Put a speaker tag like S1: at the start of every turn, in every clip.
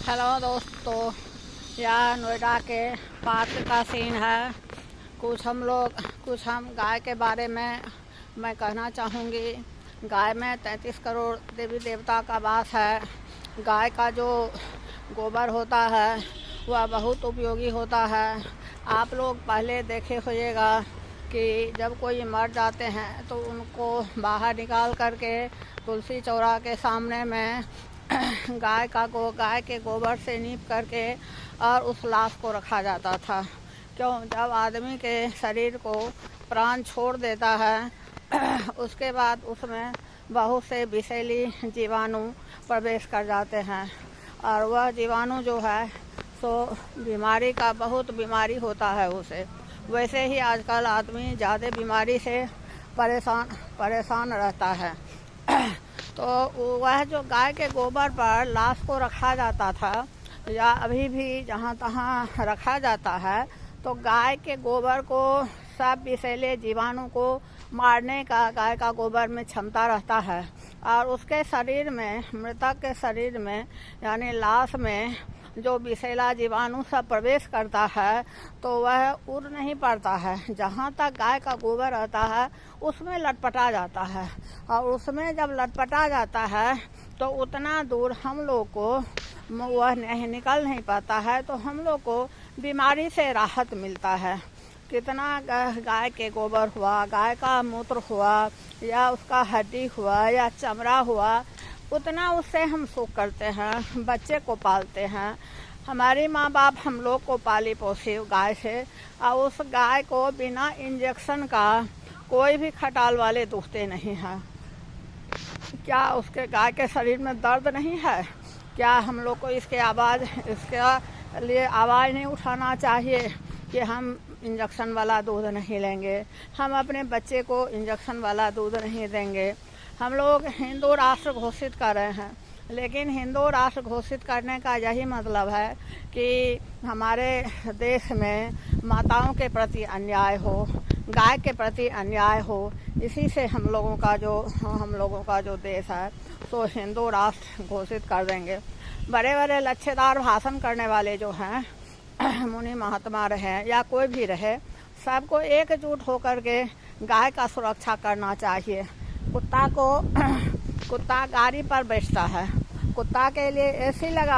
S1: Hello दोस्तों, यह नोएडा के पार्क का सीन है। कुछ हम गाय के बारे में मैं कहना चाहूँगी। गाय में 33 करोड़ देवी देवता का वास है। गाय का जो गोबर होता है वह बहुत उपयोगी होता है। आप लोग पहले देखे होइएगा कि जब कोई मर जाते हैं तो उनको बाहर निकाल करके तुलसी चौरा के सामने में गाय के गोबर से नीप करके और उस लाश को रखा जाता था। क्यों, जब आदमी के शरीर को प्राण छोड़ देता है उसके बाद उसमें बहुत से विषैली जीवाणु प्रवेश कर जाते हैं और वह जीवाणु जो है सो बहुत बीमारी होता है उसे। वैसे ही आजकल आदमी ज़्यादा बीमारी से परेशान रहता है। तो वह जो गाय के गोबर पर लाश को रखा जाता था या अभी भी जहाँ तहाँ रखा जाता है, तो गाय के गोबर को सब विषैले जीवाणु को मारने का गाय का गोबर में क्षमता रहता है और उसके शरीर में, मृतक के शरीर में यानी लाश में जो विषैला जीवाणु सब प्रवेश करता है तो वह उड़ नहीं पड़ता है। जहाँ तक गाय का गोबर रहता है उसमें लटपटा जाता है और उसमें जब लटपटा जाता है तो उतना दूर हम लोग को वह निकल नहीं पाता है, तो हम लोग को बीमारी से राहत मिलता है। कितना गाय के गोबर हुआ, गाय का मूत्र हुआ या उसका हड्डी हुआ या चमड़ा हुआ, उतना उससे हम सुख करते हैं, बच्चे को पालते हैं। हमारे माँ बाप हम लोग को पाली पोसी गाय से और उस गाय को बिना इंजेक्शन का कोई भी खटाल वाले दुखते नहीं हैं। क्या उसके गाय के शरीर में दर्द नहीं है? क्या हम लोग को इसके लिए आवाज़ नहीं उठाना चाहिए कि हम इंजेक्शन वाला दूध नहीं लेंगे, हम अपने बच्चे को इंजेक्शन वाला दूध नहीं देंगे? हम लोग हिंदू राष्ट्र घोषित कर रहे हैं, लेकिन हिंदू राष्ट्र घोषित करने का यही मतलब है कि हमारे देश में माताओं के प्रति अन्याय हो, गाय के प्रति अन्याय हो। इसी से हम लोगों का जो देश है तो हिंदू राष्ट्र घोषित कर देंगे। बड़े बड़े लच्छेदार भाषण करने वाले जो हैं मुनि महात्मा रहे या कोई भी रहे, सबको एकजुट होकर के गाय का सुरक्षा करना चाहिए। कुत्ता गाड़ी पर बैठता है, कुत्ता के लिए एसी लगा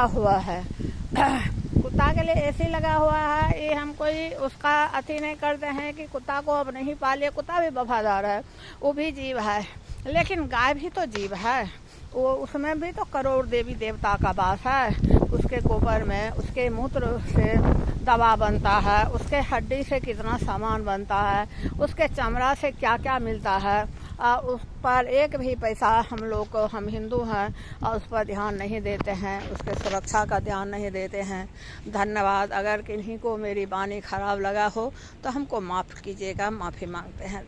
S1: हुआ है ये हम कोई उसका अति नहीं करते हैं कि कुत्ता को अब नहीं पालिए। कुत्ता भी वफादार है, वो भी जीव है, लेकिन गाय भी तो जीव है। वो उसमें भी तो करोड़ देवी देवता का वास है। उसके गोबर में, उसके मूत्र से दवा बनता है, उसके हड्डी से कितना सामान बनता है, उसके चमड़ा से क्या क्या मिलता है। उस पर एक भी पैसा हम हिंदू हैं और उस पर ध्यान नहीं देते हैं, उसके सुरक्षा का ध्यान नहीं देते हैं। धन्यवाद। अगर किन्हीं को मेरी वाणी खराब लगा हो तो हमको माफ़ कीजिएगा, माफ़ी मांगते हैं।